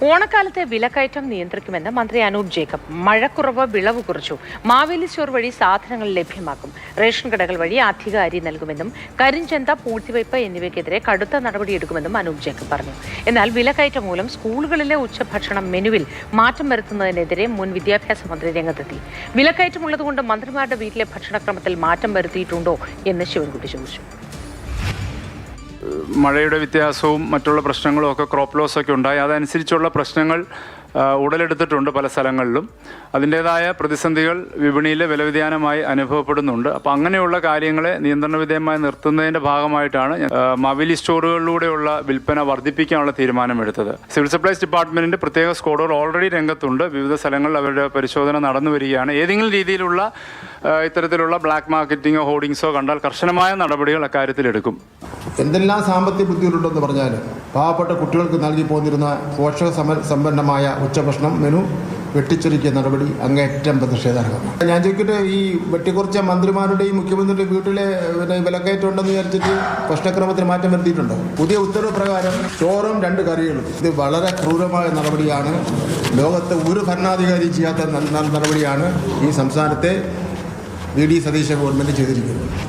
ഓണക്കാലത്തെ വിലക്കയറ്റം നിയന്ത്രിക്കുമെന്ന് മന്ത്രി അനൂപ് ജേക്കബ്. മഴക്കുറവ് വിളവ് കുറിച്ചു. മാവേലി സ്റ്റോർ വഴി സാധനങ്ങൾ ലഭ്യമാക്കും. റേഷൻ കടകൾ വഴി അധിക അരി നൽകുമെന്നും കരിഞ്ചന്ത, പൂഴ്ത്തിവയ്പ് എന്നിവയ്ക്കെതിരെ കടുത്ത നടപടിയെടുക്കുമെന്നും അനൂപ് ജേക്കബ് പറഞ്ഞു. എന്നാൽ വിലക്കയറ്റം മൂലം സ്കൂളുകളിലെ ഉച്ചഭക്ഷണം മെനുവിൽ മാറ്റം വരുത്തുന്നതിനെതിരെ മുൻ വിദ്യാഭ്യാസ മന്ത്രി രംഗത്തെത്തി. വിലക്കയറ്റമുള്ളതുകൊണ്ട് മന്ത്രിമാരുടെ വീട്ടിലെ ഭക്ഷണക്രമത്തിൽ മാറ്റം വരുത്തിയിട്ടുണ്ടോ എന്ന് ശിവൻകുട്ടി ചോദിച്ചു. മഴയുടെ വ്യത്യാസവും മറ്റുള്ള പ്രശ്നങ്ങളും ഒക്കെ ക്രോപ്പ് ലോസ് ഒക്കെ ഉണ്ടായി. അതനുസരിച്ചുള്ള പ്രശ്നങ്ങൾ ഉടലെടുത്തിട്ടുണ്ട് പല സ്ഥലങ്ങളിലും. അതിൻ്റേതായ പ്രതിസന്ധികൾ വിപണിയിലെ വിലവ്യതിയാനമായി അനുഭവപ്പെടുന്നുണ്ട്. അപ്പോൾ അങ്ങനെയുള്ള കാര്യങ്ങളെ നിയന്ത്രണ വിധേയമായി നിർത്തുന്നതിൻ്റെ ഭാഗമായിട്ടാണ് മാവേലി സ്റ്റോറുകളിലൂടെയുള്ള വിൽപ്പന വർദ്ധിപ്പിക്കാനുള്ള തീരുമാനമെടുത്തത്. സിവിൽ സപ്ലൈസ് ഡിപ്പാർട്ട്മെൻറ്റിൻ്റെ പ്രത്യേക സ്ക്വാഡുകൾ ഓൾറെഡി രംഗത്തുണ്ട്. വിവിധ സ്ഥലങ്ങളിൽ അവരുടെ പരിശോധന നടന്നു വരികയാണ്. ഏതെങ്കിലും രീതിയിലുള്ള ഇത്തരത്തിലുള്ള ബ്ലാക്ക് മാർക്കറ്റിങ്ങോ ഹോർഡിങ്സോ കണ്ടാൽ കർശനമായ നടപടികൾ അക്കാര്യത്തിലെടുക്കും. എന്തെല്ലാം സാമ്പത്തിക ബുദ്ധിമുട്ടുണ്ടെന്ന് പറഞ്ഞാലും പാവപ്പെട്ട കുട്ടികൾക്ക് നൽകി പോന്നിരുന്ന പോഷക സമ്പന്നമായ ഉച്ചഭക്ഷണം മെനു വെട്ടിച്ചുരുക്കിയ നടപടി അങ്ങേറ്റം പ്രതിഷേധാർഹമാണ്. ഞാൻ ചോദിക്കട്ടെ, ഈ വെട്ടിക്കുറച്ച മന്ത്രിമാരുടെയും മുഖ്യമന്ത്രിയുടെയും വീട്ടിലെ വിലക്കയറ്റം ഉണ്ടെന്ന് വിചാരിച്ചിട്ട് ഭക്ഷണക്രമത്തിൽ മാറ്റം വരുത്തിയിട്ടുണ്ടോ? പുതിയ ഉത്തരവ് പ്രകാരം ചോറും 2 കറികളും. ഇത് വളരെ ക്രൂരമായ നടപടിയാണ്. ലോകത്തെ ഒരു ഭരണാധികാരി ചെയ്യാത്ത നടപടിയാണ് ഈ സംസ്ഥാനത്തെ വി.ഡി. സതീശൻ ഗവൺമെൻറ് ചെയ്തിരിക്കുന്നത്.